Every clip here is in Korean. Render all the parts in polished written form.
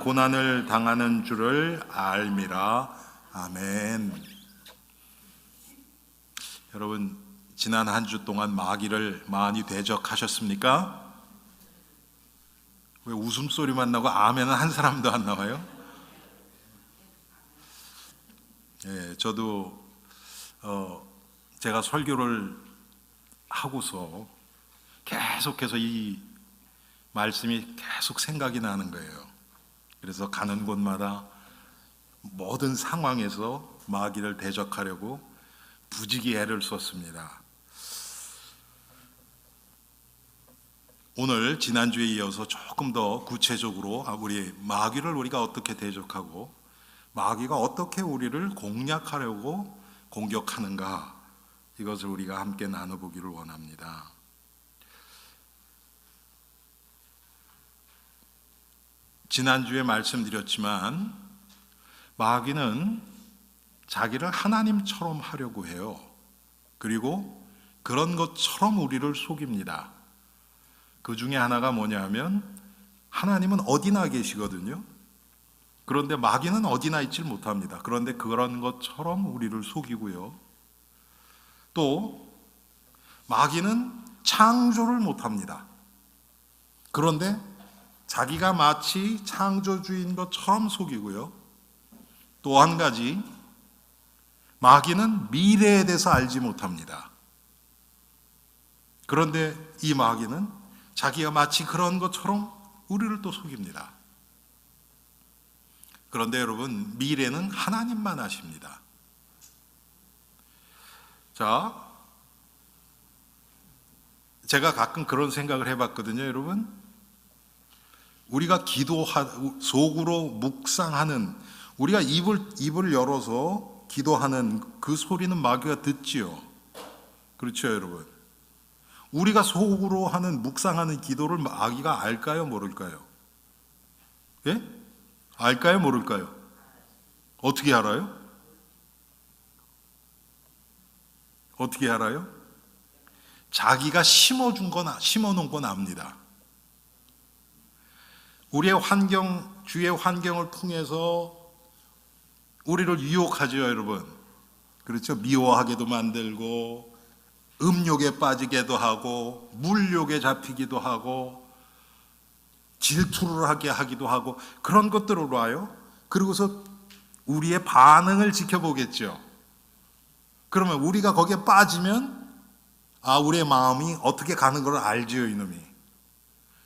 고난을 당하는 줄을 알미라. 아멘. 여러분, 지난 한 주 동안 마귀를 많이 대적하셨습니까? 왜 웃음소리만 나고 아멘은 한 사람도 안 나와요? 저도 제가 설교를 하고서 계속해서 이 말씀이 계속 생각이 나는 거예요. 그래서 가는 곳마다 모든 상황에서 마귀를 대적하려고 부지기 애를 썼습니다. 오늘 지난주에 이어서 조금 더 구체적으로 우리 마귀를 우리가 어떻게 대적하고 마귀가 어떻게 우리를 공략하려고 공격하는가, 이것을 우리가 함께 나눠보기를 원합니다. 지난주에 말씀드렸지만 마귀는 자기를 하나님처럼 하려고 해요. 그리고 그런 것처럼 우리를 속입니다. 그 중에 하나가 뭐냐면 하나님은 어디나 계시거든요. 그런데 마귀는 어디나 있질 못합니다. 그런데 그런 것처럼 우리를 속이고요. 또 마귀는 창조를 못합니다. 그런데 자기가 마치 창조주인 것처럼 속이고요. 또 한 가지, 마귀는 미래에 대해서 알지 못합니다. 그런데 이 마귀는 자기가 마치 그런 것처럼 우리를 또 속입니다. 그런데 여러분, 미래는 하나님만 아십니다. 자, 제가 가끔 그런 생각을 해봤거든요, 여러분. 우리가 속으로 묵상하는, 우리가 입을 열어서 기도하는 그 소리는 마귀가 듣지요. 그렇죠, 여러분? 우리가 속으로 하는 묵상하는 기도를 마귀가 알까요, 모를까요? 예? 알까요, 모를까요? 어떻게 알아요? 어떻게 알아요? 자기가 심어놓은 건 압니다. 우리의 주위의 환경을 통해서 우리를 유혹하죠, 여러분. 그렇죠? 미워하게도 만들고, 음욕에 빠지게도 하고, 물욕에 잡히기도 하고, 질투를 하게 하기도 하고, 그런 것들을 와요. 그러고서 우리의 반응을 지켜보겠죠. 그러면 우리가 거기에 빠지면 우리의 마음이 어떻게 가는 걸 알지요, 이놈이.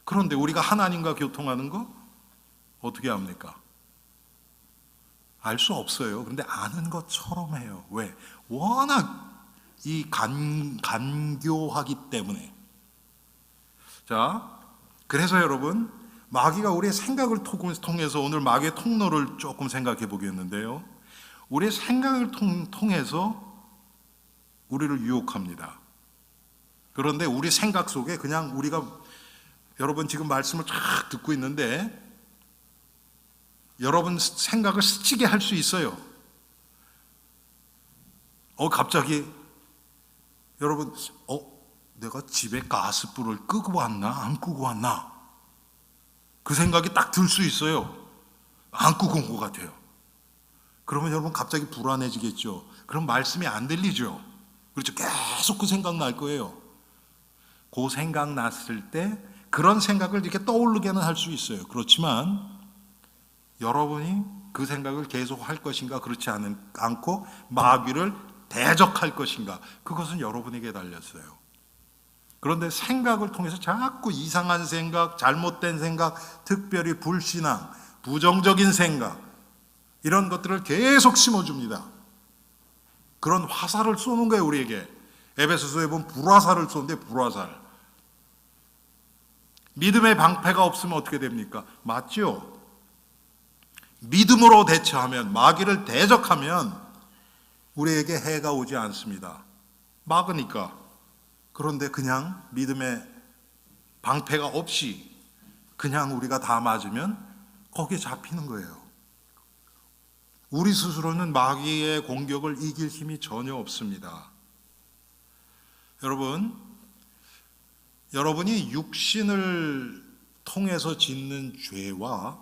그런데 우리가 하나님과 교통하는 거 어떻게 합니까? 알 수 없어요. 그런데 아는 것처럼 해요. 왜? 워낙 이 간교하기 때문에. 자, 그래서 여러분, 마귀가 우리의 생각을 통해서 오늘 마귀의 통로를 조금 생각해 보겠는데요. 우리의 생각을 통해서 우리를 유혹합니다. 그런데 우리 생각 속에 그냥 여러분 지금 말씀을 쫙 듣고 있는데 여러분 생각을 스치게 할 수 있어요. 갑자기 여러분 내가 집에 가스불을 끄고 왔나 안 끄고 왔나, 그 생각이 딱 들 수 있어요. 안 끄고 온 것 같아요. 그러면 여러분 갑자기 불안해지겠죠. 그럼 말씀이 안 들리죠. 그렇죠. 계속 그 생각 날 거예요. 그 생각 났을 때 그런 생각을 이렇게 떠오르게는 할 수 있어요. 그렇지만 여러분이 그 생각을 계속 할 것인가, 그렇지 않고 마귀를 대적할 것인가, 그것은 여러분에게 달렸어요. 그런데 생각을 통해서 자꾸 이상한 생각, 잘못된 생각, 특별히 불신앙, 부정적인 생각, 이런 것들을 계속 심어줍니다. 그런 화살을 쏘는 거예요, 우리에게. 에베소서에 보면 불화살을 쏘는데, 불화살. 믿음의 방패가 없으면 어떻게 됩니까? 맞죠? 믿음으로 대처하면, 마귀를 대적하면 우리에게 해가 오지 않습니다. 막으니까. 그런데 그냥 믿음의 방패가 없이 그냥 우리가 다 맞으면 거기에 잡히는 거예요. 우리 스스로는 마귀의 공격을 이길 힘이 전혀 없습니다. 여러분이 육신을 통해서 짓는 죄와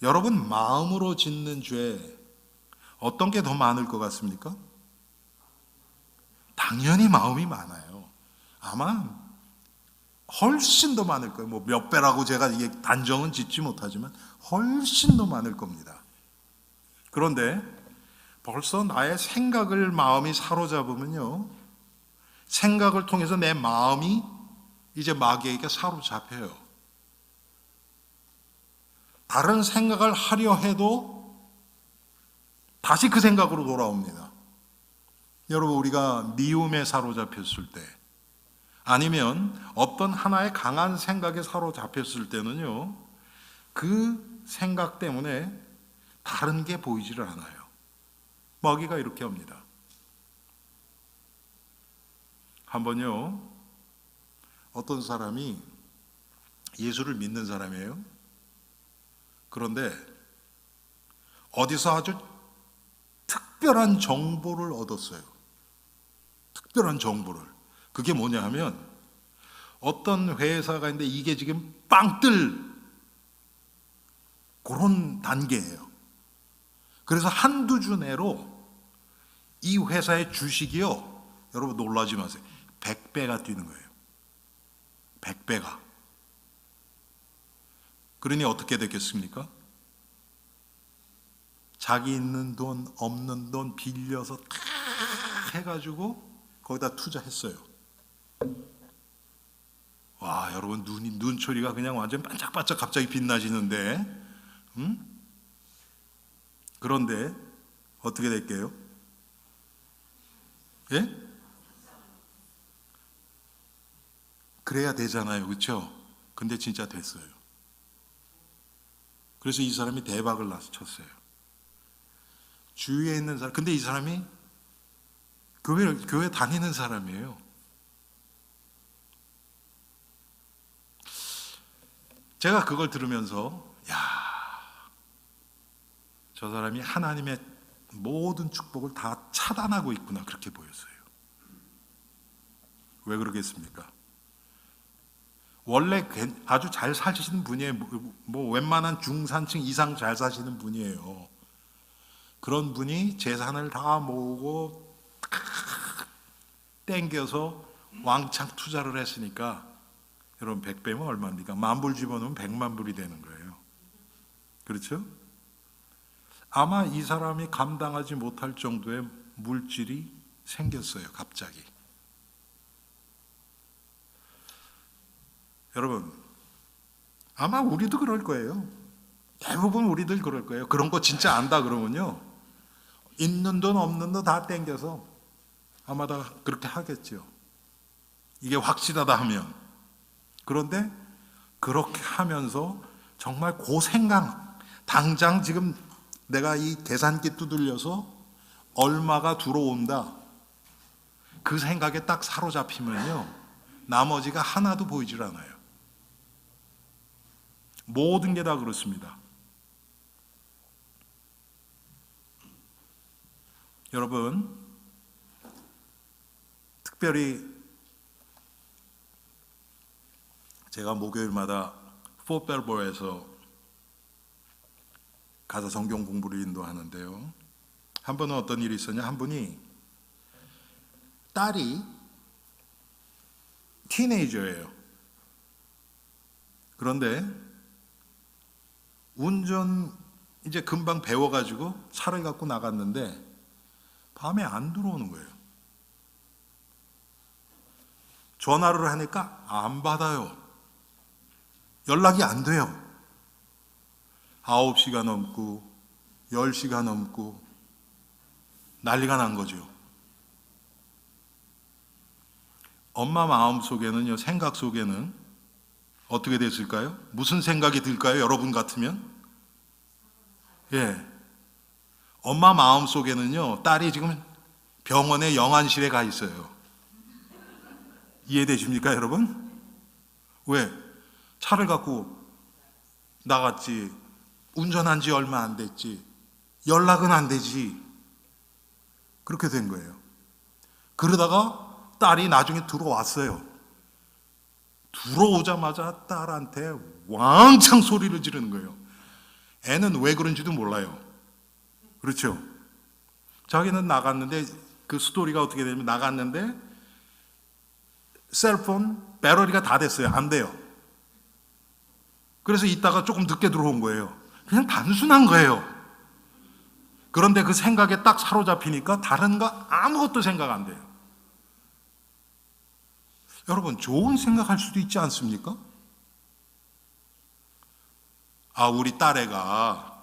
여러분, 마음으로 짓는 죄 어떤 게 더 많을 것 같습니까? 당연히 마음이 많아요. 아마 훨씬 더 많을 거예요. 뭐 몇 배라고 제가 이게 단정은 짓지 못하지만 훨씬 더 많을 겁니다. 그런데 벌써 나의 생각을 마음이 사로잡으면요, 생각을 통해서 내 마음이 이제 마귀에게 사로잡혀요. 다른 생각을 하려 해도 다시 그 생각으로 돌아옵니다. 여러분, 우리가 미움에 사로잡혔을 때, 아니면 어떤 하나의 강한 생각에 사로잡혔을 때는요, 그 생각 때문에 다른 게 보이지를 않아요. 마귀가 이렇게 합니다. 한번요, 어떤 사람이 예수를 믿는 사람이에요. 그런데 어디서 아주 특별한 정보를 얻었어요. 특별한 정보를. 그게 뭐냐 하면, 어떤 회사가 있는데 이게 지금 빵 뜰 그런 단계예요. 그래서 한두 주 내로 이 회사의 주식이요, 여러분 놀라지 마세요, 100배가 뛰는 거예요. 100배가. 그러니 어떻게 됐겠습니까? 자기 있는 돈, 없는 돈 빌려서 다 해가지고 거기다 투자했어요. 와, 여러분, 눈초리가 그냥 완전 반짝반짝 갑자기 빛나시는데, 그런데 어떻게 될게요? 예? 그래야 되잖아요, 그렇죠? 근데 진짜 됐어요. 그래서 이 사람이 대박을 쳤어요. 주위에 있는 사람, 근데 이 사람이 교회 다니는 사람이에요. 제가 그걸 들으면서, 야, 저 사람이 하나님의 모든 축복을 다 차단하고 있구나, 그렇게 보였어요. 왜 그러겠습니까? 원래 아주 잘 사시는 분이에요. 뭐 웬만한 중산층 이상 잘 사시는 분이에요. 그런 분이 재산을 다 모으고 땡겨서 왕창 투자를 했으니까, 여러분 100배면 얼마입니까? 10,000불 집어넣으면 100만 불이 되는 거예요. 그렇죠? 아마 이 사람이 감당하지 못할 정도의 물질이 생겼어요, 갑자기. 여러분, 아마 우리도 그럴 거예요. 대부분 우리들 그럴 거예요. 그런 거 진짜 안다 그러면요, 있는 돈 없는 돈 다 땡겨서 아마 다 그렇게 하겠죠. 이게 확실하다 하면. 그런데 그렇게 하면서 정말 그 생각, 당장 지금 내가 이 계산기 두들려서 얼마가 들어온다, 그 생각에 딱 사로잡히면요, 나머지가 하나도 보이질 않아요. 모든 게 다 그렇습니다. 여러분, 특별히 제가 목요일마다 포벨보에서 가서 성경 공부를 인도하는데요, 한 번은 어떤 일이 있었냐, 한 분이 딸이 티네이저예요. 그런데 운전 이제 금방 배워가지고 차를 갖고 나갔는데 밤에 안 들어오는 거예요. 전화를 하니까 안 받아요. 연락이 안 돼요. 9시가 넘고 10시가 넘고 난리가 난 거죠. 엄마 마음 속에는요, 생각 속에는 어떻게 됐을까요? 무슨 생각이 들까요? 여러분 같으면? 예. 엄마 마음 속에는요, 딸이 지금 병원에 영안실에 가 있어요. 이해되십니까, 여러분? 왜? 차를 갖고 나갔지, 운전한 지 얼마 안 됐지, 연락은 안 되지. 그렇게 된 거예요. 그러다가 딸이 나중에 들어왔어요. 들어오자마자 딸한테 왕창 소리를 지르는 거예요. 애는 왜 그런지도 몰라요. 그렇죠? 자기는 나갔는데 그 스토리가 어떻게 되냐면 나갔는데 셀폰 배터리가 다 됐어요. 안 돼요. 그래서 이따가 조금 늦게 들어온 거예요. 그냥 단순한 거예요. 그런데 그 생각에 딱 사로잡히니까 다른 거 아무것도 생각 안 돼요. 여러분, 좋은 생각할 수도 있지 않습니까? 우리 딸애가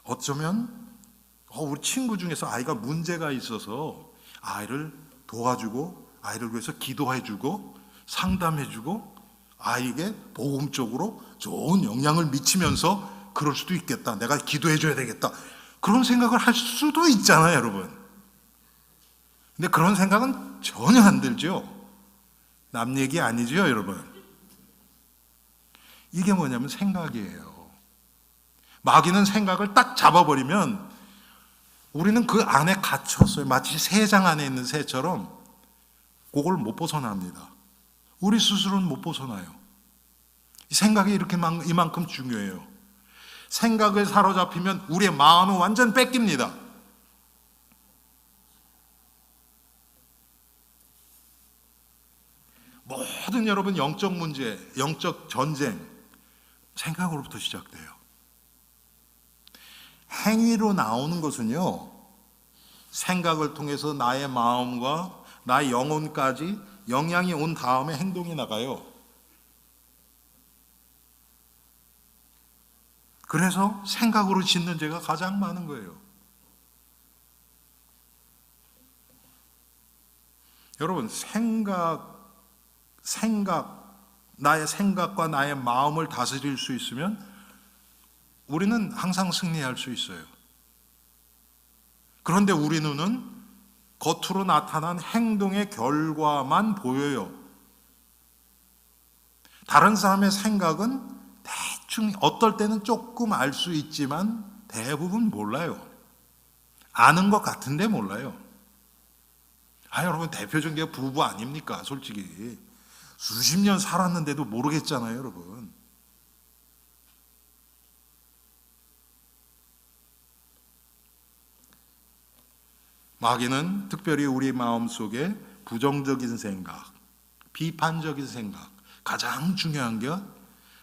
어쩌면 우리 친구 중에서 아이가 문제가 있어서 아이를 도와주고 아이를 위해서 기도해주고 상담해주고 아이에게 복음적으로 좋은 영향을 미치면서 그럴 수도 있겠다. 내가 기도해줘야 되겠다. 그런 생각을 할 수도 있잖아요, 여러분. 근데 그런 생각은 전혀 안 들죠. 남 얘기 아니죠, 여러분. 이게 뭐냐면 생각이에요. 마귀는 생각을 딱 잡아버리면 우리는 그 안에 갇혔어요. 마치 새장 안에 있는 새처럼 그걸 못 벗어납니다. 우리 스스로는 못 벗어나요. 생각이 이렇게 이만큼 중요해요. 생각을 사로잡히면 우리의 마음은 완전 뺏깁니다. 모든 여러분 영적 문제, 영적 전쟁, 생각으로부터 시작돼요. 행위로 나오는 것은요, 생각을 통해서 나의 마음과 나의 영혼까지 영향이 온 다음에 행동이 나가요. 그래서 생각으로 짓는 죄가 가장 많은 거예요. 여러분, 나의 생각과 나의 마음을 다스릴 수 있으면 우리는 항상 승리할 수 있어요. 그런데 우리 눈은 겉으로 나타난 행동의 결과만 보여요. 다른 사람의 생각은 대충 어떨 때는 조금 알 수 있지만 대부분 몰라요. 아는 것 같은데 몰라요. 여러분, 대표적인 게 부부 아닙니까? 솔직히 수십 년 살았는데도 모르겠잖아요, 여러분. 마귀는 특별히 우리 마음속에 부정적인 생각, 비판적인 생각, 가장 중요한 게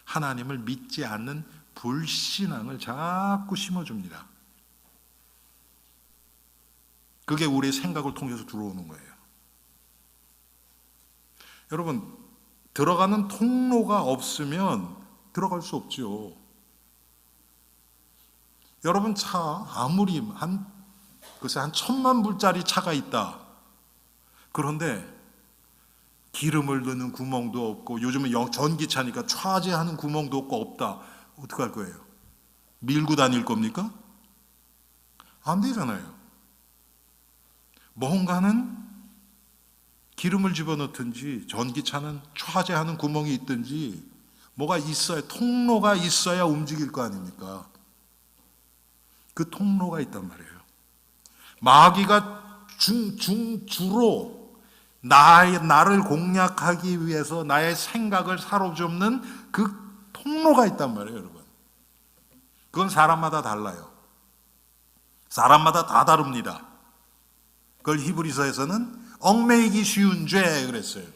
하나님을 믿지 않는 불신앙을 자꾸 심어줍니다. 그게 우리의 생각을 통해서 들어오는 거예요. 여러분, 들어가는 통로가 없으면 들어갈 수 없죠. 여러분, 차 아무리 글쎄 한 1,000,000불짜리 차가 있다. 그런데 기름을 넣는 구멍도 없고 요즘은 전기차니까 차지하는 구멍도 없다. 어떡할 거예요? 밀고 다닐 겁니까? 안 되잖아요. 뭔가는 기름을 집어넣든지 전기차는 차지하는 구멍이 있든지 뭐가 있어야, 통로가 있어야 움직일 거 아닙니까? 그 통로가 있단 말이에요. 마귀가 주로 나를 공략하기 위해서 나의 생각을 사로잡는 그 통로가 있단 말이에요, 여러분. 그건 사람마다 달라요. 사람마다 다 다릅니다. 그걸 히브리서에서는 얽매이기 쉬운 죄 그랬어요.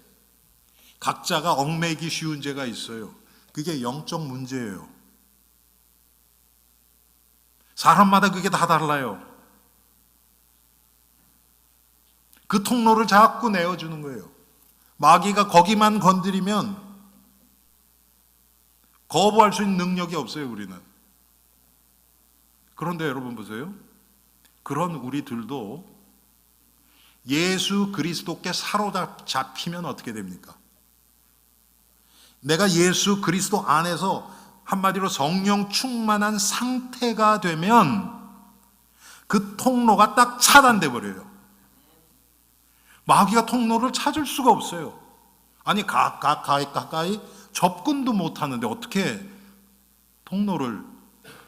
각자가 얽매이기 쉬운 죄가 있어요. 그게 영적 문제예요. 사람마다 그게 다 달라요. 그 통로를 자꾸 내어주는 거예요. 마귀가 거기만 건드리면 거부할 수 있는 능력이 없어요, 우리는. 그런데 여러분 보세요. 그런 우리들도 예수 그리스도께 사로잡히면 어떻게 됩니까? 내가 예수 그리스도 안에서 한마디로 성령 충만한 상태가 되면 그 통로가 딱 차단돼 버려요. 마귀가 통로를 찾을 수가 없어요. 아니 가까이 접근도 못하는데 어떻게 통로를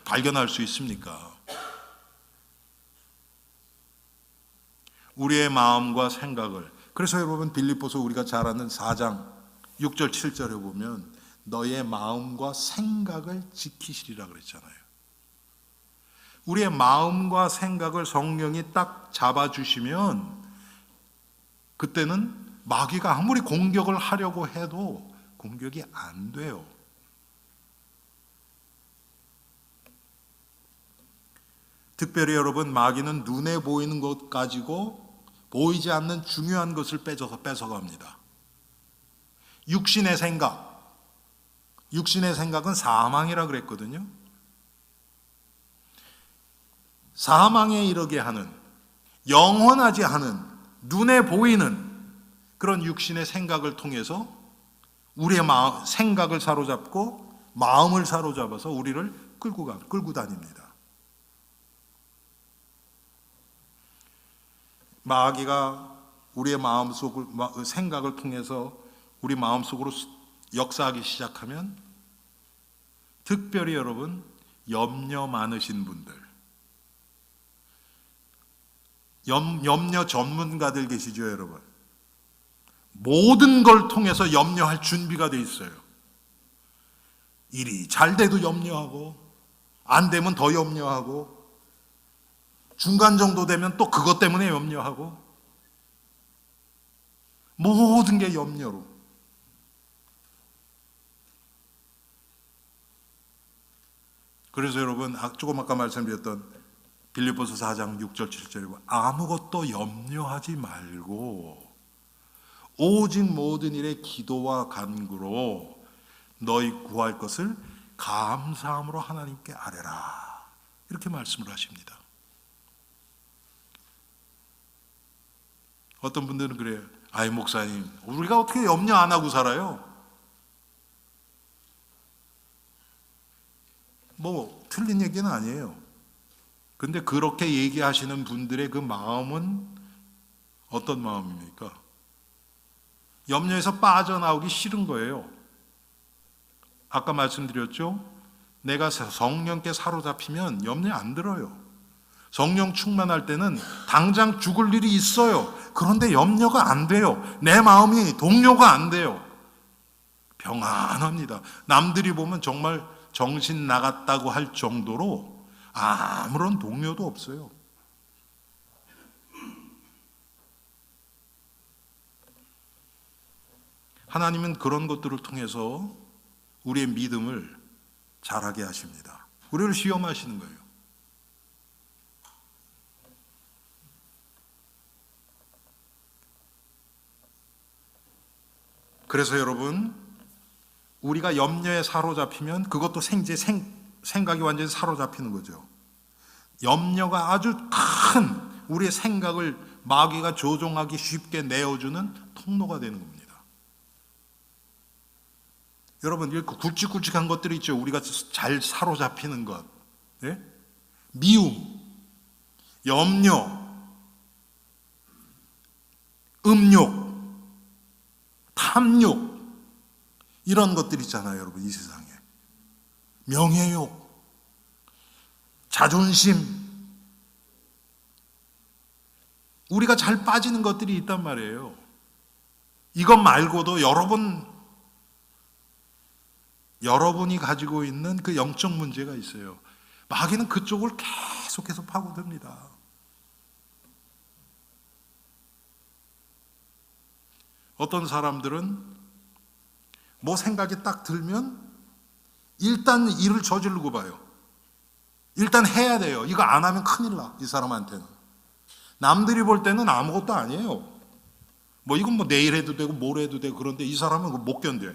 발견할 수 있습니까? 우리의 마음과 생각을, 그래서 여러분 빌립보서 우리가 잘 아는 4장 6절 7절에 보면 너의 마음과 생각을 지키시리라 그랬잖아요. 우리의 마음과 생각을 성령이 딱 잡아주시면 그때는 마귀가 아무리 공격을 하려고 해도 공격이 안 돼요. 특별히 여러분, 마귀는 눈에 보이는 것 가지고 보이지 않는 중요한 것을 뺏어갑니다. 육신의 생각은 사망이라 그랬거든요. 사망에 이르게 하는, 영원하지 않은, 눈에 보이는 그런 육신의 생각을 통해서 우리의 생각을 사로잡고 마음을 사로잡아서 우리를 끌고 다닙니다. 마귀가 우리의 마음속을, 생각을 통해서 우리 마음속으로 역사하기 시작하면, 특별히 여러분, 염려 많으신 분들, 염려 전문가들 계시죠, 여러분? 모든 걸 통해서 염려할 준비가 돼 있어요. 일이 잘 돼도 염려하고, 안 되면 더 염려하고, 중간 정도 되면 또 그것 때문에 염려하고, 모든 게 염려로. 그래서 여러분, 조금 아까 말씀드렸던 빌립보서 4장 6절 7절이고, 아무것도 염려하지 말고 오직 모든 일에 기도와 간구로 너희 구할 것을 감사함으로 하나님께 아뢰라, 이렇게 말씀을 하십니다. 어떤 분들은 그래요. 아이 목사님, 우리가 어떻게 염려 안 하고 살아요? 뭐 틀린 얘기는 아니에요. 근데 그렇게 얘기하시는 분들의 그 마음은 어떤 마음입니까? 염려에서 빠져나오기 싫은 거예요. 아까 말씀드렸죠? 내가 성령께 사로잡히면 염려 안 들어요. 성령 충만할 때는 당장 죽을 일이 있어요. 그런데 염려가 안 돼요. 내 마음이 동요가 안 돼요. 평안합니다. 남들이 보면 정말 정신 나갔다고 할 정도로 아무런 동요도 없어요. 하나님은 그런 것들을 통해서 우리의 믿음을 자라게 하십니다. 우리를 시험하시는 거예요. 그래서 여러분, 우리가 염려에 사로잡히면 그것도 생각이 완전히 사로잡히는 거죠. 염려가 아주 큰 우리의 생각을 마귀가 조종하기 쉽게 내어주는 통로가 되는 겁니다. 여러분, 이렇게 굵직굵직한 것들이 있죠. 우리가 잘 사로잡히는 것. 네? 미움, 염려, 음욕, 탐욕, 이런 것들 있잖아요, 여러분, 이 세상에. 명예욕, 자존심, 우리가 잘 빠지는 것들이 있단 말이에요. 이것 말고도 여러분이 가지고 있는 그 영적 문제가 있어요. 마귀는 그쪽을 계속해서 파고듭니다. 어떤 사람들은 뭐 생각이 딱 들면 일단 일을 저지르고 봐요. 일단 해야 돼요. 이거 안 하면 큰일 나, 이 사람한테는. 남들이 볼 때는 아무것도 아니에요. 뭐 이건 뭐 내일 해도 되고 모레 해도 되고, 그런데 이 사람은 그거 못 견뎌요.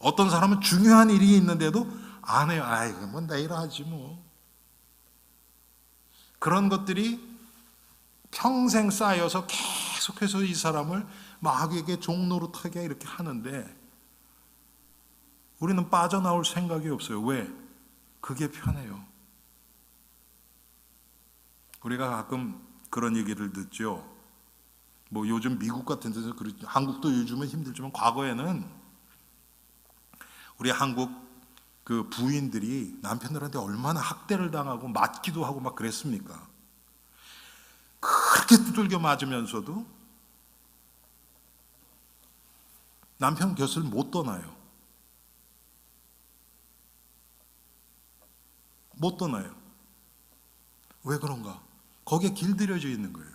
어떤 사람은 중요한 일이 있는데도 안 해요. 아이고 뭐 내일 하지 뭐. 그런 것들이 평생 쌓여서 계속해서 이 사람을 마귀에게 종노릇하게 이렇게 하는데, 우리는 빠져나올 생각이 없어요. 왜? 그게 편해요. 우리가 가끔 그런 얘기를 듣죠. 뭐 요즘 미국 같은 데서 그렇죠. 한국도 요즘은 힘들지만 과거에는 우리 한국 그 부인들이 남편들한테 얼마나 학대를 당하고 맞기도 하고 막 그랬습니까? 그렇게 두들겨 맞으면서도 남편 곁을 못 떠나요. 못 떠나요. 왜 그런가? 거기에 길들여져 있는 거예요.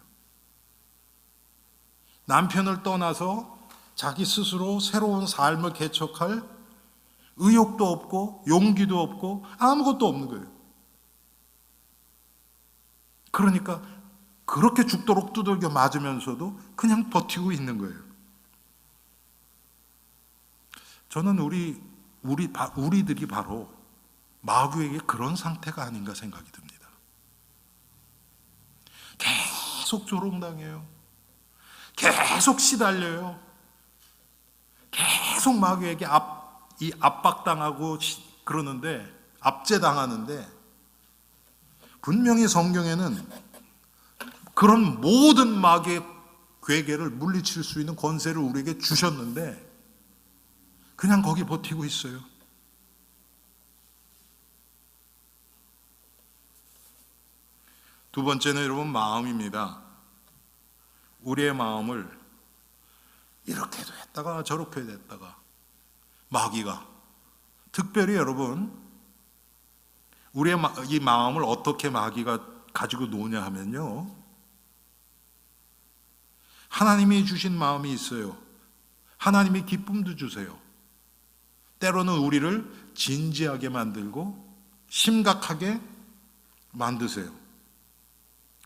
남편을 떠나서 자기 스스로 새로운 삶을 개척할 의욕도 없고 용기도 없고 아무것도 없는 거예요. 그러니까 그렇게 죽도록 두들겨 맞으면서도 그냥 버티고 있는 거예요. 저는 우리들이 바로 마귀에게 그런 상태가 아닌가 생각이 듭니다. 계속 조롱당해요. 계속 시달려요. 계속 마귀에게 압박당하고 그러는데, 압제당하는데, 분명히 성경에는 그런 모든 마귀의 괴계를 물리칠 수 있는 권세를 우리에게 주셨는데 그냥 거기 버티고 있어요. 두 번째는 여러분 마음입니다. 우리의 마음을 이렇게도 했다가 저렇게도 했다가 마귀가 특별히 여러분 우리의 이 마음을 어떻게 마귀가 가지고 노냐 하면요, 하나님이 주신 마음이 있어요. 하나님이 기쁨도 주세요. 때로는 우리를 진지하게 만들고 심각하게 만드세요.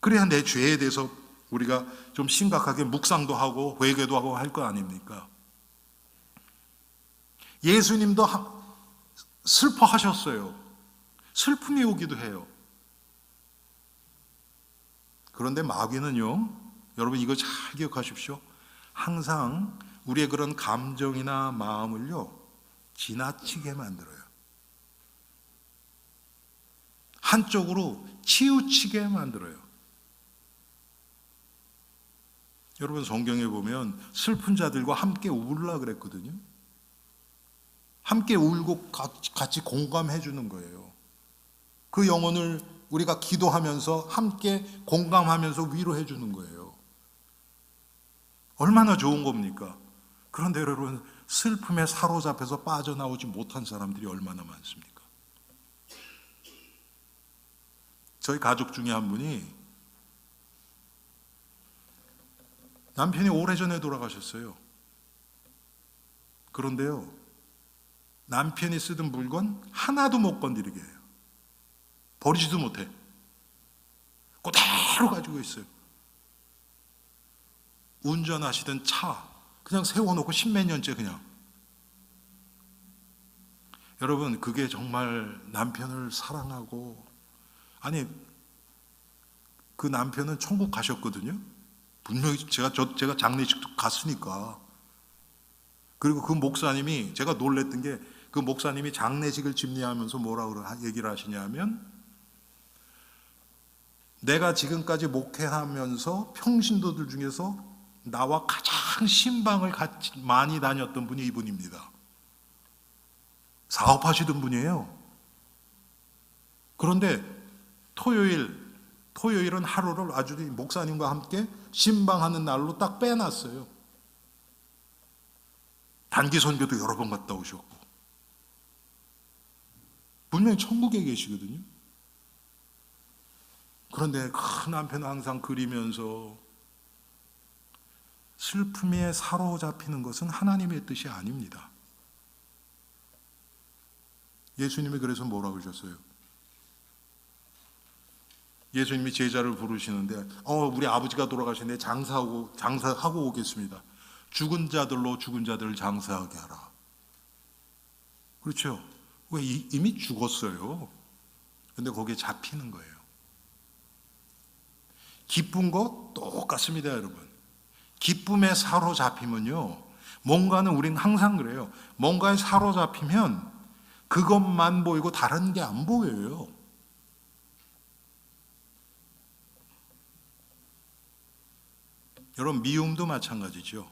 그래야 내 죄에 대해서 우리가 좀 심각하게 묵상도 하고 회개도 하고 할 거 아닙니까? 예수님도 슬퍼하셨어요. 슬픔이 오기도 해요. 그런데 마귀는요, 여러분 이거 잘 기억하십시오. 항상 우리의 그런 감정이나 마음을요 지나치게 만들어요. 한쪽으로 치우치게 만들어요. 여러분 성경에 보면 슬픈 자들과 함께 울라 그랬거든요. 함께 울고 같이 공감해 주는 거예요. 그 영혼을 우리가 기도하면서 함께 공감하면서 위로해 주는 거예요. 얼마나 좋은 겁니까? 그런데 여러분 슬픔에 사로잡혀서 빠져나오지 못한 사람들이 얼마나 많습니까? 저희 가족 중에 한 분이 남편이 오래전에 돌아가셨어요. 그런데요, 남편이 쓰던 물건 하나도 못 건드리게 해요. 버리지도 못해. 그대로 가지고 있어요. 운전하시던 차 그냥 세워놓고 십몇 년째 그냥. 여러분 그게 정말 남편을 사랑하고, 아니 그 남편은 천국 가셨거든요. 분명히 제가 장례식도 갔으니까. 그리고 그 목사님이, 제가 놀랬던 게 그 목사님이 장례식을 집례하면서 뭐라고 얘기를 하시냐면, 내가 지금까지 목회하면서 평신도들 중에서 나와 가장 신방을 같이 많이 다녔던 분이 이분입니다. 사업하시던 분이에요. 그런데 토요일은 하루를 아주 목사님과 함께 신방하는 날로 딱 빼놨어요. 단기 선교도 여러 번 갔다 오셨고 분명히 천국에 계시거든요. 그런데 큰 남편은 항상 그리면서, 슬픔에 사로잡히는 것은 하나님의 뜻이 아닙니다. 예수님이 그래서 뭐라고 하셨어요? 예수님이 제자를 부르시는데, 우리 아버지가 돌아가시는데 장사하고 오겠습니다. 죽은 자들로 죽은 자들을 장사하게 하라. 그렇죠? 왜? 이미 죽었어요. 근데 거기에 잡히는 거예요. 기쁜 거 똑같습니다, 여러분. 기쁨에 사로잡히면요, 뭔가는 우리는 항상 그래요. 뭔가에 사로잡히면 그것만 보이고 다른 게 안 보여요. 여러분 미움도 마찬가지죠.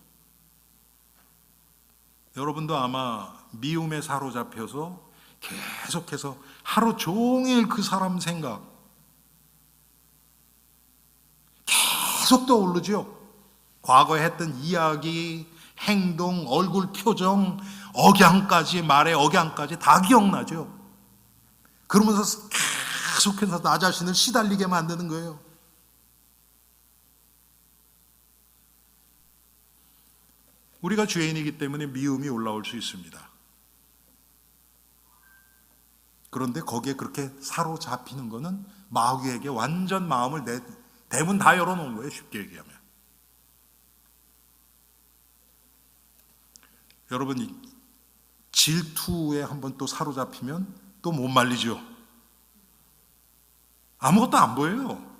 여러분도 아마 미움에 사로잡혀서 계속해서 하루 종일 그 사람 생각 계속 떠오르죠. 과거에 했던 이야기, 행동, 얼굴 표정, 억양까지, 말의 억양까지 다 기억나죠. 그러면서 계속해서 나 자신을 시달리게 만드는 거예요. 우리가 죄인이기 때문에 미움이 올라올 수 있습니다. 그런데 거기에 그렇게 사로잡히는 거는 마귀에게 완전 마음을 대문 다 열어놓은 거예요. 쉽게 얘기하면. 여러분, 질투에 한번 또 사로잡히면 또 못 말리죠. 아무것도 안 보여요.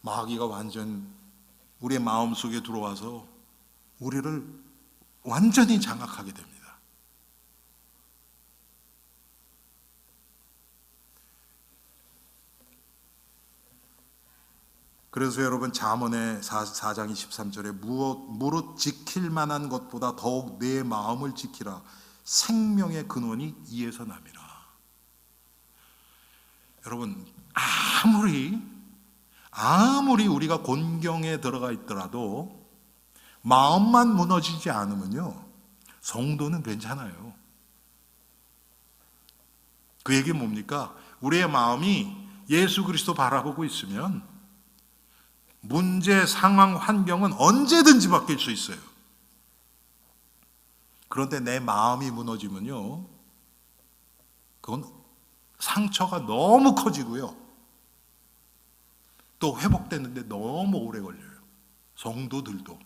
마귀가 완전 우리의 마음속에 들어와서 우리를 완전히 장악하게 됩니다. 그래서 여러분, 잠언의 4장 23절에 무릇 지킬 만한 것보다 더욱 내 마음을 지키라. 생명의 근원이 이에서 남이라. 여러분, 아무리 우리가 곤경에 들어가 있더라도 마음만 무너지지 않으면요, 성도는 괜찮아요. 그 얘기는 뭡니까? 우리의 마음이 예수 그리스도 바라보고 있으면 문제, 상황, 환경은 언제든지 바뀔 수 있어요. 그런데 내 마음이 무너지면요, 그건 상처가 너무 커지고요, 또 회복되는데 너무 오래 걸려요. 성도들도.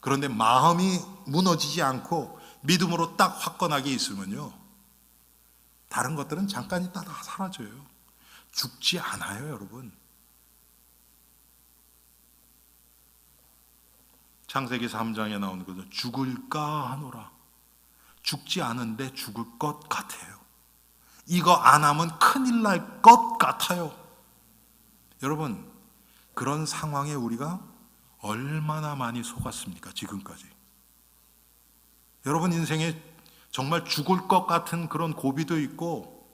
그런데 마음이 무너지지 않고 믿음으로 딱 화끈하게 있으면요, 다른 것들은 잠깐 있다 다 사라져요. 죽지 않아요, 여러분. 창세기 3장에 나오는 거죠. 죽을까 하노라. 죽지 않은데 죽을 것 같아요. 이거 안 하면 큰일 날 것 같아요. 여러분, 그런 상황에 우리가 얼마나 많이 속았습니까? 지금까지. 여러분 인생에 정말 죽을 것 같은 그런 고비도 있고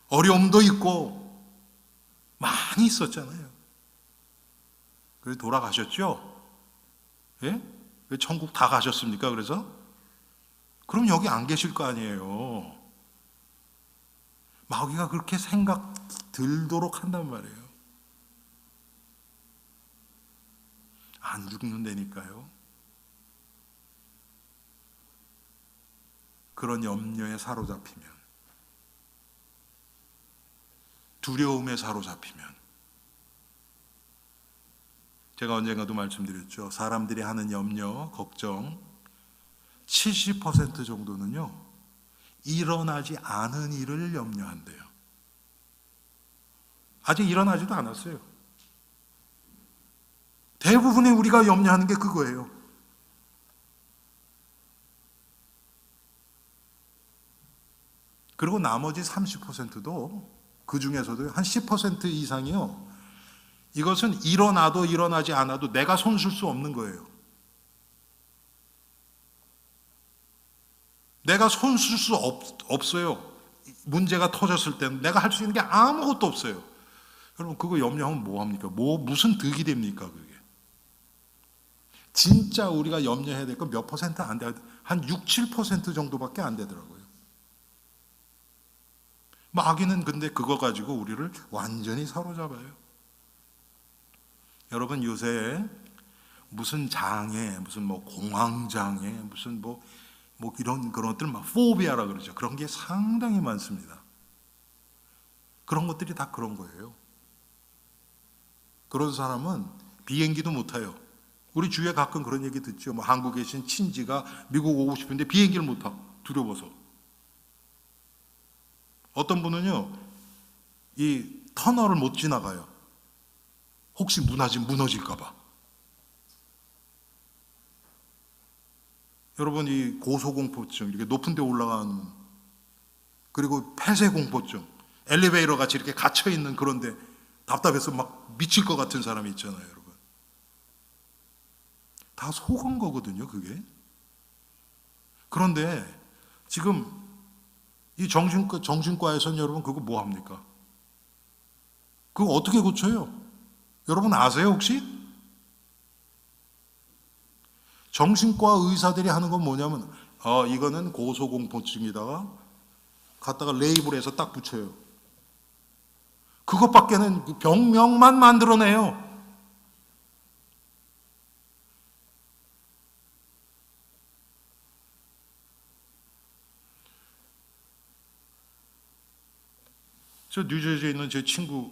어려움도 있고 많이 있었잖아요. 그래서 돌아가셨죠? 예? 왜 천국 다 가셨습니까? 그래서? 그럼 여기 안 계실 거 아니에요. 마귀가 그렇게 생각 들도록 한단 말이에요. 안 죽는다니까요. 그런 염려에 사로잡히면, 두려움에 사로잡히면, 제가 언젠가도 말씀드렸죠. 사람들이 하는 염려, 걱정 70% 정도는요, 일어나지 않은 일을 염려한대요. 아직 일어나지도 않았어요. 대부분의 우리가 염려하는 게 그거예요. 그리고 나머지 30%도 그 중에서도 한 10% 이상이요, 이것은 일어나도 일어나지 않아도 내가 손쓸 수 없는 거예요. 내가 손쓸 수 없어요. 문제가 터졌을 때는 내가 할 수 있는 게 아무것도 없어요. 여러분, 그거 염려하면 뭐합니까? 무슨 득이 됩니까? 그게 진짜 우리가 염려해야 될 건 몇 퍼센트 안 돼, 한 6, 7% 정도밖에 안 되더라고요. 마귀는 근데 그거 가지고 우리를 완전히 사로잡아요. 여러분, 요새 무슨 장애, 무슨 뭐 공황장애, 무슨 뭐 이런 그런 것들 막 포비아라 그러죠. 그런 게 상당히 많습니다. 그런 것들이 다 그런 거예요. 그런 사람은 비행기도 못 타요. 우리 주위에 가끔 그런 얘기 듣죠. 뭐 한국에 계신 친지가 미국 오고 싶은데 비행기를 못 타. 두려워서. 어떤 분은요, 이 터널을 못 지나가요. 혹시 무너질까 봐. 여러분, 이 고소공포증, 이렇게 높은 데 올라가는, 그리고 폐쇄공포증, 엘리베이터 같이 이렇게 갇혀 있는 그런데 답답해서 막 미칠 것 같은 사람이 있잖아요, 여러분. 다 속은 거거든요, 그게. 그런데 지금 이 정신과에서는 여러분 그거 뭐 합니까? 그거 어떻게 고쳐요? 여러분 아세요 혹시? 정신과 의사들이 하는 건 뭐냐면 이거는 고소공포증이다가 갖다가 레이블에서 딱 붙여요. 그것밖에는 병명만 만들어내요. 저 뉴저지에 있는 제 친구,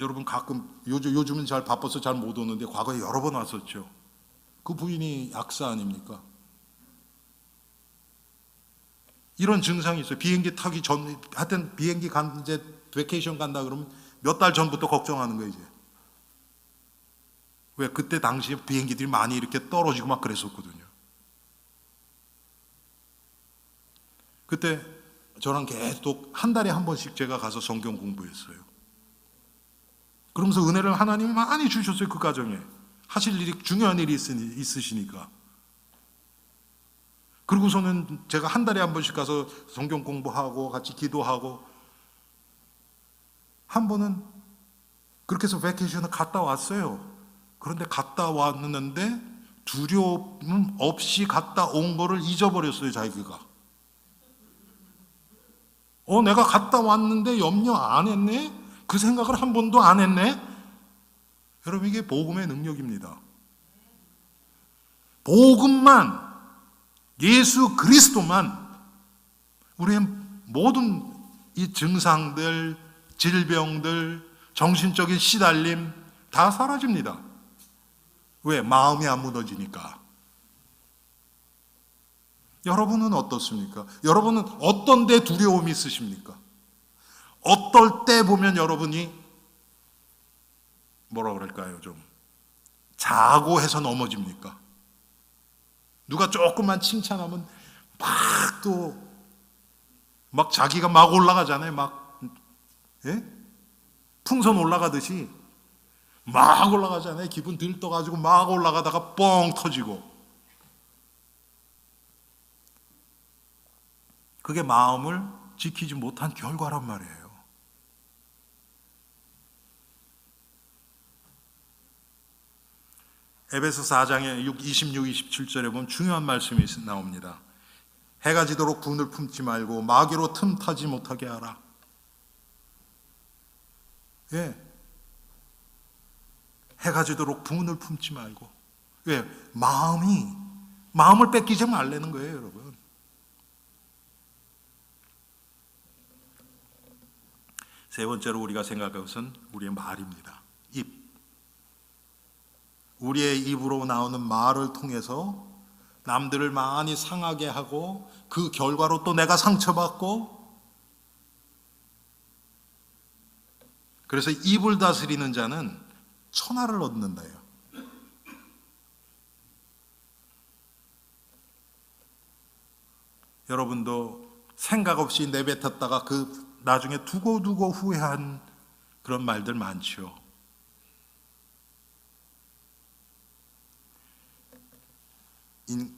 여러분 가끔 요즘은 잘 바빠서 잘 못 오는데 과거에 여러 번 왔었죠. 그 부인이 약사 아닙니까? 이런 증상이 있어요. 비행기 타기 전, 하여튼 비행기 이제 베케이션 간다 그러면 몇 달 전부터 걱정하는 거예요, 이제. 왜? 그때 당시에 비행기들이 많이 이렇게 떨어지고 막 그랬었거든요. 그때 저랑 계속 한 달에 한 번씩 제가 가서 성경 공부했어요. 그러면서 은혜를 하나님이 많이 주셨어요. 그 가정에 하실 일이, 중요한 일이 있으시니까. 그리고서는 제가 한 달에 한 번씩 가서 성경 공부하고 같이 기도하고, 한 번은 그렇게 해서 베케이션을 갔다 왔어요. 그런데 갔다 왔는데 두려움 없이 갔다 온 거를 잊어버렸어요, 자기가. 내가 갔다 왔는데 염려 안 했네? 그 생각을 한 번도 안 했네? 여러분, 이게 복음의 능력입니다. 복음만, 예수 그리스도만 우리의 모든 이 증상들, 질병들, 정신적인 시달림 다 사라집니다. 왜? 마음이 안 무너지니까. 여러분은 어떻습니까? 여러분은 어떤 데 두려움이 있으십니까? 어떨 때 보면 여러분이 뭐라 그럴까요? 좀 자고 해서 넘어집니까? 누가 조금만 칭찬하면 막 자기가 막 올라가잖아요. 막, 예? 풍선 올라가듯이 막 올라가잖아요. 기분 들떠가지고 막 올라가다가 뻥 터지고. 그게 마음을 지키지 못한 결과란 말이에요. 에베소 4장의 26, 27절에 보면 중요한 말씀이 나옵니다. 해가 지도록 분을 품지 말고 마귀로 틈타지 못하게 하라. 예. 해가 지도록 분을 품지 말고. 왜? 마음을 뺏기지 말라는 거예요, 여러분. 세 번째로 우리가 생각할 것은 우리의 말입니다. 입. 우리의 입으로 나오는 말을 통해서 남들을 많이 상하게 하고 그 결과로 또 내가 상처받고, 그래서 입을 다스리는 자는 천하를 얻는다요. 여러분도 생각 없이 내뱉었다가 그 나중에 두고두고 후회한 그런 말들 많죠.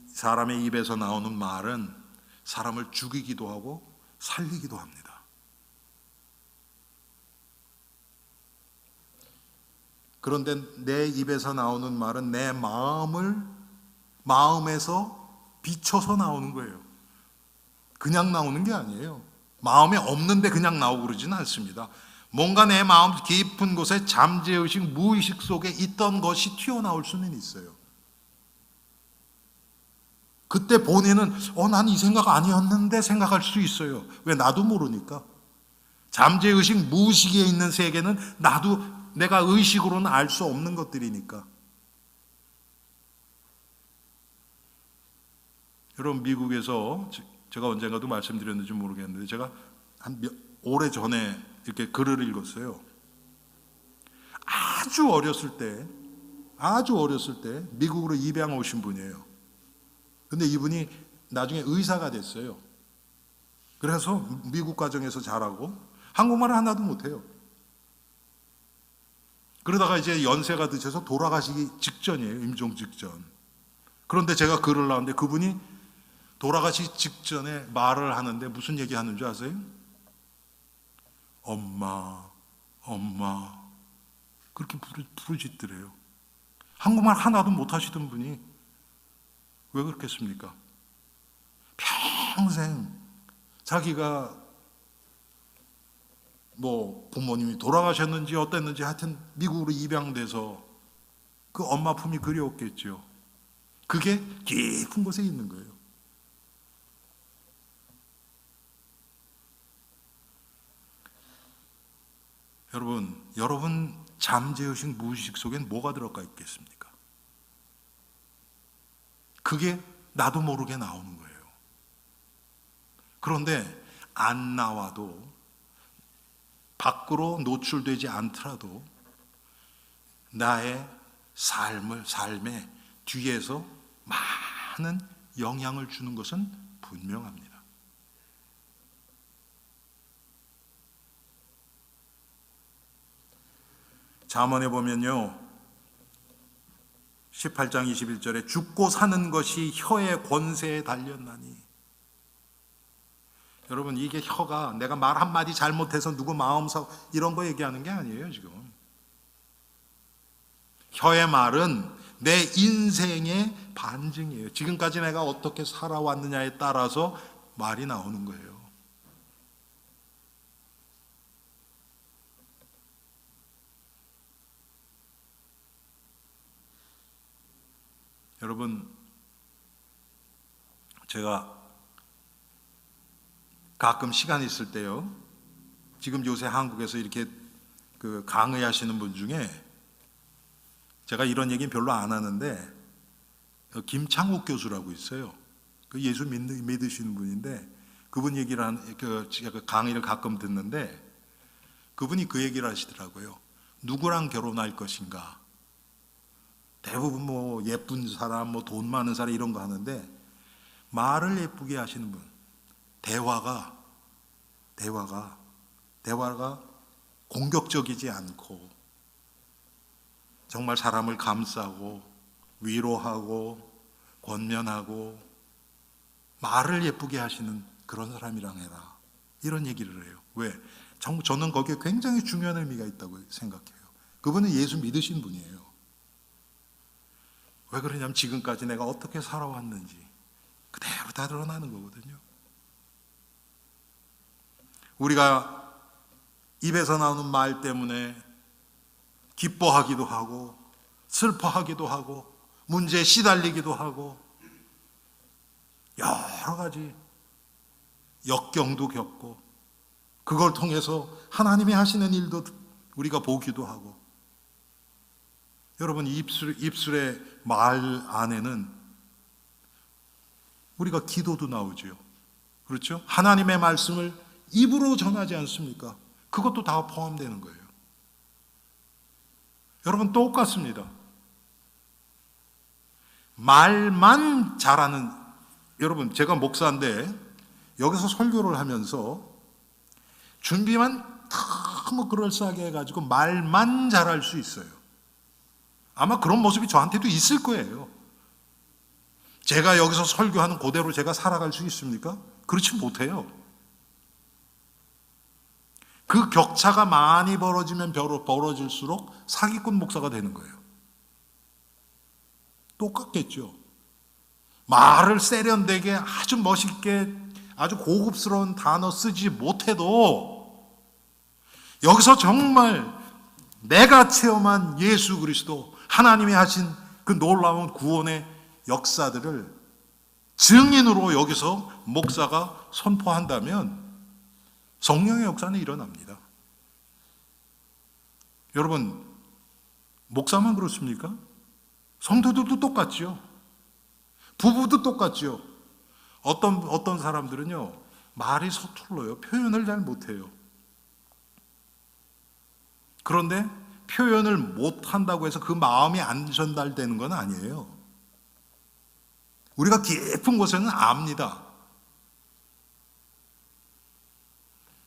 사람의 입에서 나오는 말은 사람을 죽이기도 하고 살리기도 합니다. 그런데 내 입에서 나오는 말은 내 마음에서 비춰서 나오는 거예요. 그냥 나오는 게 아니에요. 마음에 없는데 그냥 나오고 그러지는 않습니다. 뭔가 내 마음 깊은 곳에 잠재의식, 무의식 속에 있던 것이 튀어나올 수는 있어요. 그때 본인은 난 이 생각 아니었는데 생각할 수 있어요. 왜? 나도 모르니까. 잠재의식, 무의식에 있는 세계는 내가 의식으로는 알 수 없는 것들이니까. 여러분, 미국에서 제가 언젠가도 말씀드렸는지 모르겠는데 제가 오래 전에 이렇게 글을 읽었어요. 아주 어렸을 때 미국으로 입양 오신 분이에요. 근데 이분이 나중에 의사가 됐어요. 그래서 미국 가정에서 자라고 한국말을 하나도 못해요. 그러다가 이제 연세가 드셔서 돌아가시기 직전이에요. 임종 직전. 그런데 제가 글을 나왔는데 그분이 돌아가시기 직전에 말을 하는데 무슨 얘기 하는 줄 아세요? 엄마, 엄마, 그렇게 부르짖더래요. 한국말 하나도 못하시던 분이 왜 그렇겠습니까? 평생 자기가 뭐 부모님이 돌아가셨는지 어땠는지 하여튼 미국으로 입양돼서 그 엄마 품이 그리웠겠죠. 그게 깊은 곳에 있는 거예요. 여러분 잠재의식 무의식 속엔 뭐가 들어가 있겠습니까? 그게 나도 모르게 나오는 거예요. 그런데 안 나와도 밖으로 노출되지 않더라도 나의 삶의 뒤에서 많은 영향을 주는 것은 분명합니다. 잠언에 보면요, 18장 21절에 죽고 사는 것이 혀의 권세에 달렸나니. 여러분, 이게 혀가 내가 말 한마디 잘못해서 누구 마음 상 이런 거 얘기하는 게 아니에요. 지금 혀의 말은 내 인생의 반증이에요. 지금까지 내가 어떻게 살아왔느냐에 따라서 말이 나오는 거예요. 여러분, 제가 가끔 시간 있을 때요, 지금 요새 한국에서 이렇게 그 강의하시는 분 중에 제가 이런 얘기는 별로 안 하는데 김창욱 교수라고 있어요. 그 예수 믿으시는 분인데 그분 얘기를 제가 강의를 가끔 듣는데 그분이 그 얘기를 하시더라고요. 누구랑 결혼할 것인가? 대부분 뭐 예쁜 사람, 뭐 돈 많은 사람 이런 거 하는데 말을 예쁘게 하시는 분, 대화가 공격적이지 않고 정말 사람을 감싸고 위로하고 권면하고 말을 예쁘게 하시는 그런 사람이랑 해라, 이런 얘기를 해요. 왜? 저는 거기에 굉장히 중요한 의미가 있다고 생각해요. 그분은 예수 믿으신 분이에요. 왜 그러냐면 지금까지 내가 어떻게 살아왔는지 그대로 다 드러나는 거거든요. 우리가 입에서 나오는 말 때문에 기뻐하기도 하고 슬퍼하기도 하고 문제에 시달리기도 하고 여러 가지 역경도 겪고 그걸 통해서 하나님이 하시는 일도 우리가 보기도 하고, 여러분 입술의 말 안에는 우리가 기도도 나오죠. 그렇죠? 하나님의 말씀을 입으로 전하지 않습니까? 그것도 다 포함되는 거예요. 여러분 똑같습니다. 말만 잘하는, 여러분 제가 목사인데 여기서 설교를 하면서 준비만 너무 그럴싸하게 해가지고 말만 잘할 수 있어요. 아마 그런 모습이 저한테도 있을 거예요. 제가 여기서 설교하는 그대로 제가 살아갈 수 있습니까? 그렇지 못해요. 그 격차가 많이 벌어지면 벌어질수록 사기꾼 목사가 되는 거예요. 똑같겠죠. 말을 세련되게 아주 멋있게 아주 고급스러운 단어 쓰지 못해도 여기서 정말 내가 체험한 예수 그리스도, 하나님이 하신 그 놀라운 구원의 역사들을 증인으로 여기서 목사가 선포한다면 성령의 역사는 일어납니다. 여러분, 목사만 그렇습니까? 성도들도 똑같죠. 부부도 똑같죠. 어떤 사람들은요, 말이 서툴러요. 표현을 잘 못해요. 그런데 표현을 못한다고 해서 그 마음이 안 전달되는 건 아니에요. 우리가 깊은 곳에는 압니다.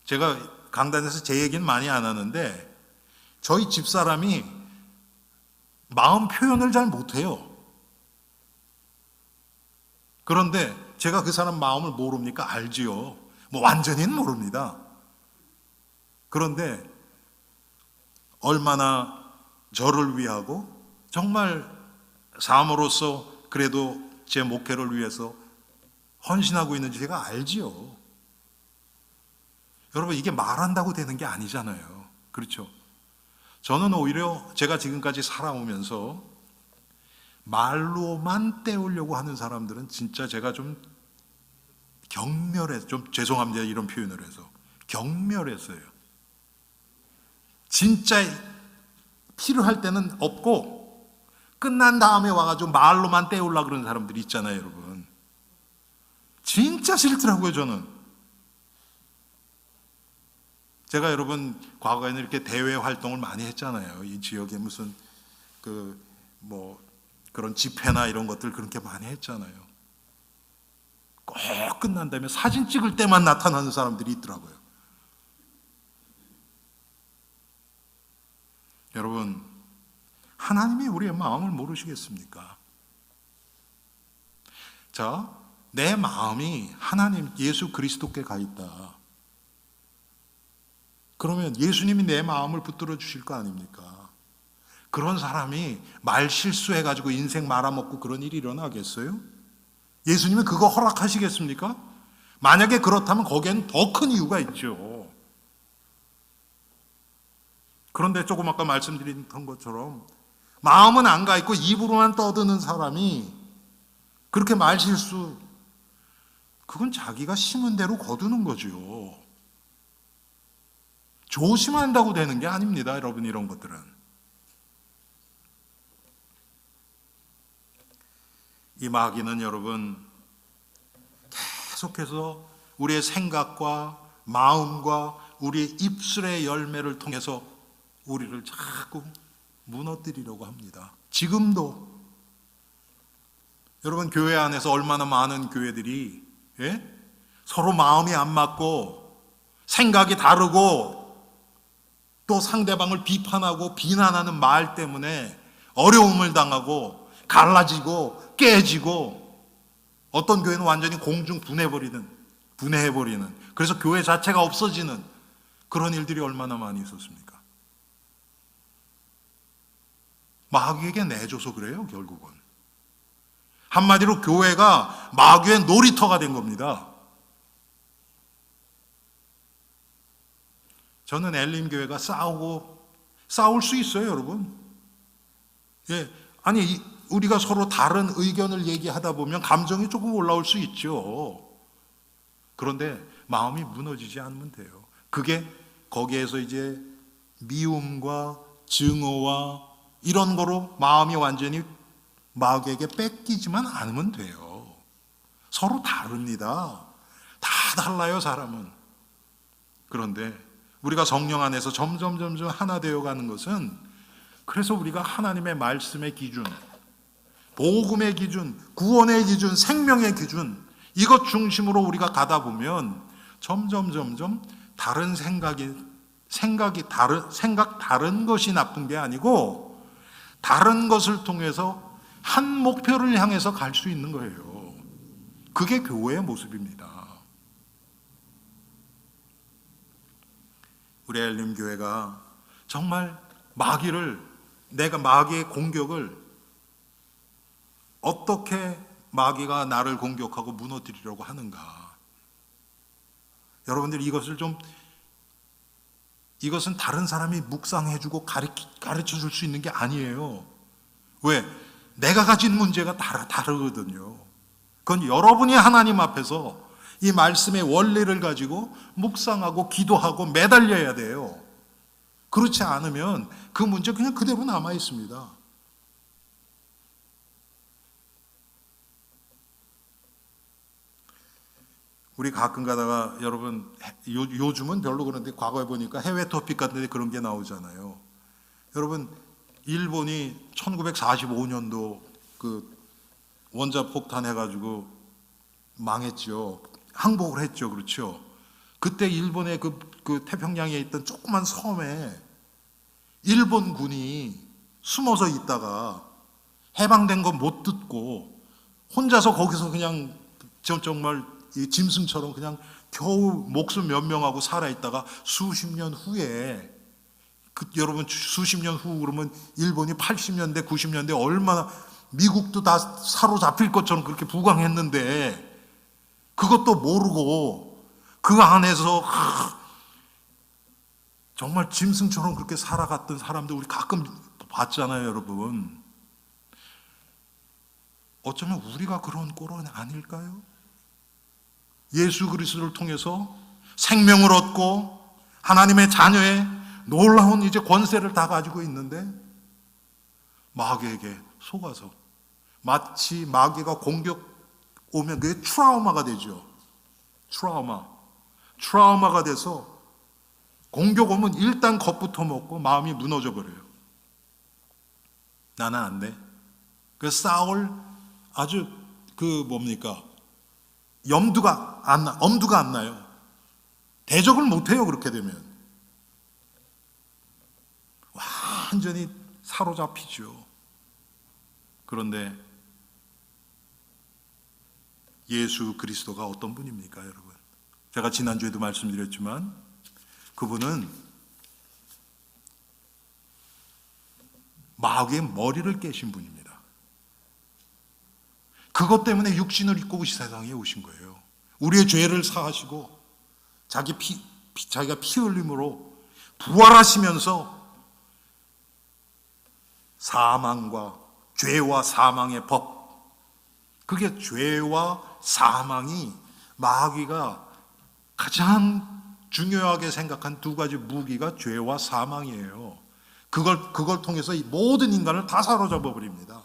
제가 강단에서 제 얘기는 많이 안 하는데 저희 집사람이 마음 표현을 잘 못해요. 그런데 제가 그 사람 마음을 모릅니까? 알지요. 뭐 완전히는 모릅니다. 그런데 얼마나 저를 위하고 정말 사모로서 그래도 제 목회를 위해서 헌신하고 있는지 제가 알지요. 여러분, 이게 말한다고 되는 게 아니잖아요. 그렇죠? 저는 오히려 제가 지금까지 살아오면서 말로만 때우려고 하는 사람들은 진짜 제가 좀 좀 죄송합니다, 이런 표현을 해서 경멸했어요. 진짜 필요할 때는 없고 끝난 다음에 와가지고 말로만 때우려고 그러는 사람들이 있잖아요, 여러분. 진짜 싫더라고요, 저는. 제가 여러분 과거에는 이렇게 대외 활동을 많이 했잖아요. 이 지역에 무슨 그런 집회나 이런 것들 그렇게 많이 했잖아요. 꼭 끝난 다음에 사진 찍을 때만 나타나는 사람들이 있더라고요. 여러분, 하나님이 우리의 마음을 모르시겠습니까? 자, 내 마음이 하나님 예수 그리스도께 가 있다. 그러면 예수님이 내 마음을 붙들어 주실 거 아닙니까? 그런 사람이 말 실수해가지고 인생 말아먹고 그런 일이 일어나겠어요? 예수님은 그거 허락하시겠습니까? 만약에 그렇다면 거기에는 더 큰 이유가 있죠. 그런데 조금 아까 말씀드렸던 것처럼 마음은 안 가 있고 입으로만 떠드는 사람이 그렇게 말 실수, 그건 자기가 심은 대로 거두는 거죠. 조심한다고 되는 게 아닙니다, 여러분. 이런 것들은 이 마귀는 여러분 계속해서 우리의 생각과 마음과 우리의 입술의 열매를 통해서 우리를 자꾸 무너뜨리려고 합니다. 지금도 여러분 교회 안에서 얼마나 많은 교회들이 서로 마음이 안 맞고 생각이 다르고 또 상대방을 비판하고 비난하는 말 때문에 어려움을 당하고 갈라지고 깨지고 어떤 교회는 완전히 공중 분해해버리는 그래서 교회 자체가 없어지는 그런 일들이 얼마나 많이 있었습니까? 마귀에게 내줘서 그래요, 결국은. 한마디로 교회가 마귀의 놀이터가 된 겁니다. 저는 엘림교회가 싸울 수 있어요, 여러분. 아니, 우리가 서로 다른 의견을 얘기하다 보면 감정이 조금 올라올 수 있죠. 그런데 마음이 무너지지 않으면 돼요. 그게 거기에서 이제 미움과 증오와 이런 거로 마음이 완전히 마귀에게 뺏기지만 않으면 돼요. 서로 다릅니다. 다 달라요, 사람은. 그런데 우리가 성령 안에서 점점 하나 되어가는 것은 그래서 우리가 하나님의 말씀의 기준, 복음의 기준, 구원의 기준, 생명의 기준 이것 중심으로 우리가 가다 보면 점점 다른 생각 다른 것이 나쁜 게 아니고 다른 것을 통해서 한 목표를 향해서 갈 수 있는 거예요. 그게 교회의 모습입니다. 우리 엘림 교회가 정말 내가 마귀의 공격을 어떻게 마귀가 나를 공격하고 무너뜨리려고 하는가. 여러분들 이것은 다른 사람이 묵상해주고 가르쳐 줄 수 있는 게 아니에요. 왜? 내가 가진 문제가 다르거든요. 그건 여러분이 하나님 앞에서 이 말씀의 원리를 가지고 묵상하고 기도하고 매달려야 돼요. 그렇지 않으면 그 문제 그냥 그대로 남아 있습니다. 우리 가끔 가다가 여러분 요즘은 별로 그런데 과거에 보니까 해외 토픽 같은 데 그런 게 나오잖아요. 여러분 일본이 1945년도 그 원자폭탄 해가지고 망했죠. 항복을 했죠. 그렇죠. 그때 일본의 그 태평양에 있던 조그만 섬에 일본군이 숨어서 있다가 해방된 거 못 듣고 혼자서 거기서 그냥 정말 짐승처럼 그냥 겨우 목숨 몇 명하고 살아있다가 수십 년 후에 여러분 수십 년 후 그러면 일본이 80년대 90년대 얼마나 미국도 다 사로잡힐 것처럼 그렇게 부강했는데 그것도 모르고 그 안에서 정말 짐승처럼 그렇게 살아갔던 사람들 우리 가끔 봤잖아요, 여러분. 어쩌면 우리가 그런 꼴은 아닐까요? 예수 그리스도를 통해서 생명을 얻고 하나님의 자녀의 놀라운 이제 권세를 다 가지고 있는데 마귀에게 속아서 마치 마귀가 공격 오면 그게 트라우마가 되죠. 트라우마가 돼서 공격 오면 일단 겁부터 먹고 마음이 무너져 버려요. 나는 안 돼. 그 싸울 아주 엄두가 안 나요. 대적을 못 해요, 그렇게 되면. 완전히 사로잡히죠. 그런데 예수 그리스도가 어떤 분입니까, 여러분? 제가 지난주에도 말씀드렸지만 그분은 마귀의 머리를 깨신 분입니다. 그것 때문에 육신을 입고 이 세상에 오신 거예요. 우리의 죄를 사하시고 자기가 피 흘림으로 부활하시면서 사망과 죄와 사망의 법, 그게 죄와 사망이 마귀가 가장 중요하게 생각한 두 가지 무기가 죄와 사망이에요. 그걸 통해서 모든 인간을 다 사로잡아 버립니다.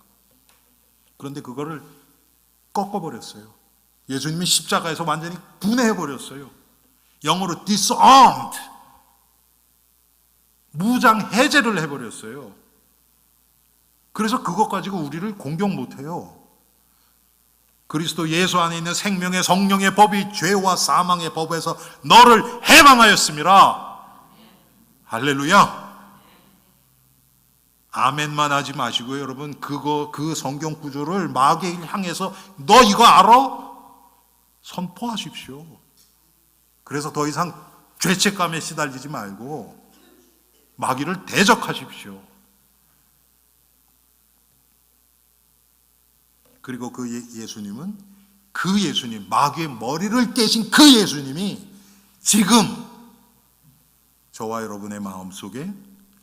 그런데 그거를 꺾어버렸어요. 예수님이 십자가에서 완전히 분해해버렸어요. 영어로 disarmed, 무장 해제를 해버렸어요. 그래서 그것 가지고 우리를 공격 못해요. 그리스도 예수 안에 있는 생명의 성령의 법이 죄와 사망의 법에서 너를 해방하였습니다. 할렐루야. 아멘만 하지 마시고요, 여러분. 그 성경 구조를 마귀를 향해서 너 이거 알아? 선포하십시오. 그래서 더 이상 죄책감에 시달리지 말고 마귀를 대적하십시오. 그리고 그 예수님은 그 예수님, 마귀의 머리를 깨신 그 예수님이 지금 저와 여러분의 마음속에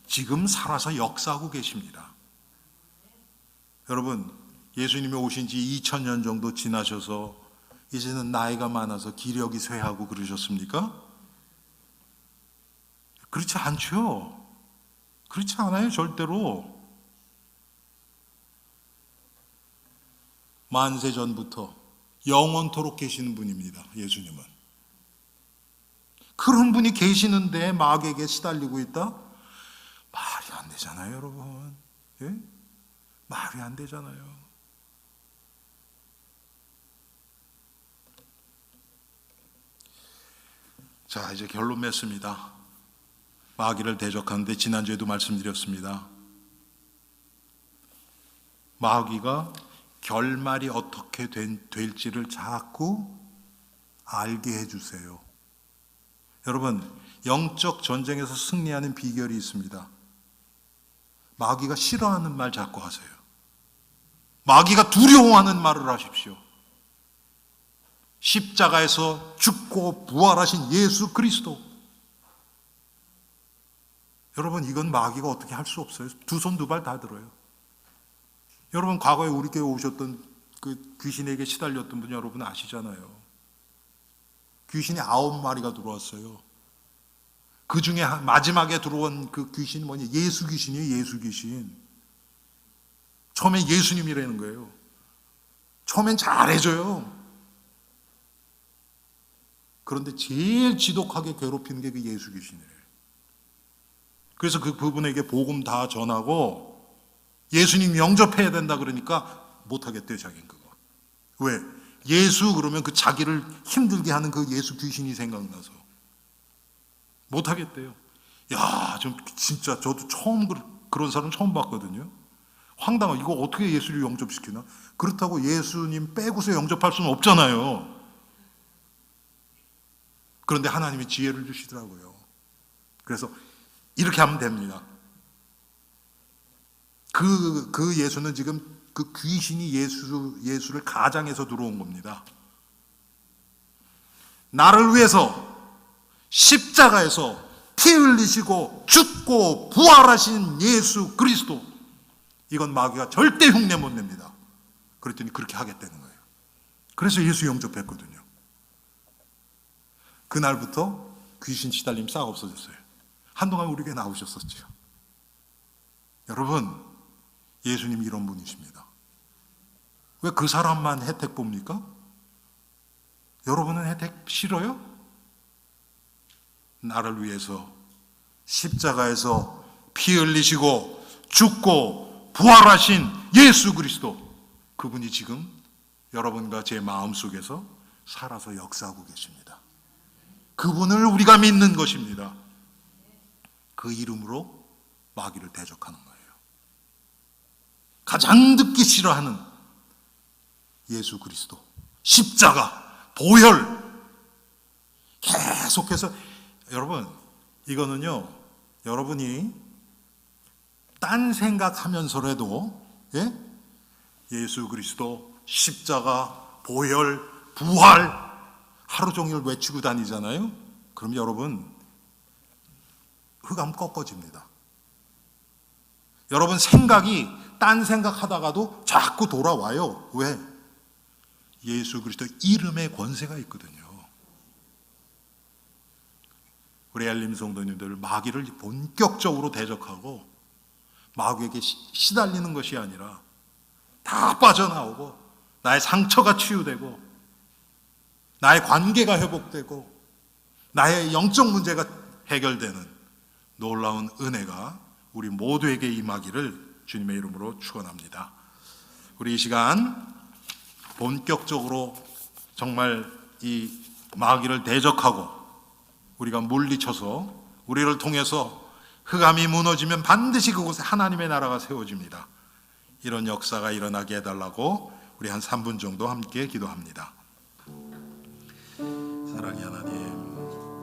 지금 살아서 역사하고 계십니다. 여러분, 예수님이 오신 지 2000년 정도 지나셔서 이제는 나이가 많아서 기력이 쇠하고 그러셨습니까? 그렇지 않죠. 그렇지 않아요, 절대로. 만세 전부터 영원토록 계시는 분입니다, 예수님은. 그런 분이 계시는데 마귀에게 시달리고 있다? 말이 안 되잖아요, 여러분. 예? 말이 안 되잖아요. 자, 이제 결론 맺습니다. 마귀를 대적하는데 지난주에도 말씀드렸습니다. 마귀가 결말이 어떻게 될지를 자꾸 알게 해주세요. 여러분, 영적 전쟁에서 승리하는 비결이 있습니다. 마귀가 싫어하는 말 자꾸 하세요. 마귀가 두려워하는 말을 하십시오. 십자가에서 죽고 부활하신 예수 그리스도. 여러분, 이건 마귀가 어떻게 할 수 없어요. 두 손 두 발 다 들어요. 여러분, 과거에 우리 교회 오셨던 그 귀신에게 시달렸던 분 여러분 아시잖아요. 귀신이 9마리가 들어왔어요. 그 중에 마지막에 들어온 그 귀신이 뭐냐? 예수 귀신이에요, 예수 귀신. 처음엔 예수님이라는 거예요. 처음엔 잘해줘요. 그런데 제일 지독하게 괴롭히는 게 그 예수 귀신이에요. 그래서 그 부분에게 복음 다 전하고 예수님 영접해야 된다 그러니까 못하겠대요, 자기는 그거. 왜? 예수 그러면 그 자기를 힘들게 하는 그 예수 귀신이 생각나서 못하겠대요. 야, 좀 진짜 저도 처음 그런 사람 처음 봤거든요. 황당하고 이거 어떻게 예수를 영접시키나? 그렇다고 예수님 빼고서 영접할 수는 없잖아요. 그런데 하나님이 지혜를 주시더라고요. 그래서 이렇게 하면 됩니다. 그 예수는 지금 그 귀신이 예수를 가장해서 들어온 겁니다. 나를 위해서 십자가에서 피 흘리시고 죽고 부활하신 예수 그리스도, 이건 마귀가 절대 흉내 못 냅니다. 그랬더니 그렇게 하겠다는 거예요. 그래서 예수 영접했거든요. 그날부터 귀신 시달림 싹 없어졌어요. 한동안 우리 교회 나오셨었죠. 여러분, 예수님이 이런 분이십니다. 왜 그 사람만 혜택 봅니까? 여러분은 혜택 싫어요? 나를 위해서 십자가에서 피 흘리시고 죽고 부활하신 예수 그리스도, 그분이 지금 여러분과 제 마음속에서 살아서 역사하고 계십니다. 그분을 우리가 믿는 것입니다. 그 이름으로 마귀를 대적하는 거예요. 가장 듣기 싫어하는 예수 그리스도, 십자가, 보혈, 계속해서, 여러분, 이거는요, 여러분이 딴 생각하면서라도, 예수 그리스도, 십자가, 보혈, 부활 하루 종일 외치고 다니잖아요. 그럼 여러분 흑암 꺾어집니다. 여러분 생각이 딴 생각하다가도 자꾸 돌아와요. 왜? 예수 그리스도 이름의 권세가 있거든요. 우리 엘림 성도님들, 마귀를 본격적으로 대적하고 마귀에게 시달리는 것이 아니라 다 빠져나오고 나의 상처가 치유되고 나의 관계가 회복되고 나의 영적 문제가 해결되는 놀라운 은혜가 우리 모두에게 임하기를 주님의 이름으로 축원합니다. 우리 이 시간 본격적으로 정말 이 마귀를 대적하고 우리가 물리쳐서 우리를 통해서 흑암이 무너지면 반드시 그곳에 하나님의 나라가 세워집니다. 이런 역사가 일어나게 해달라고 우리 한 3분 정도 함께 기도합니다. 사랑의 하나님,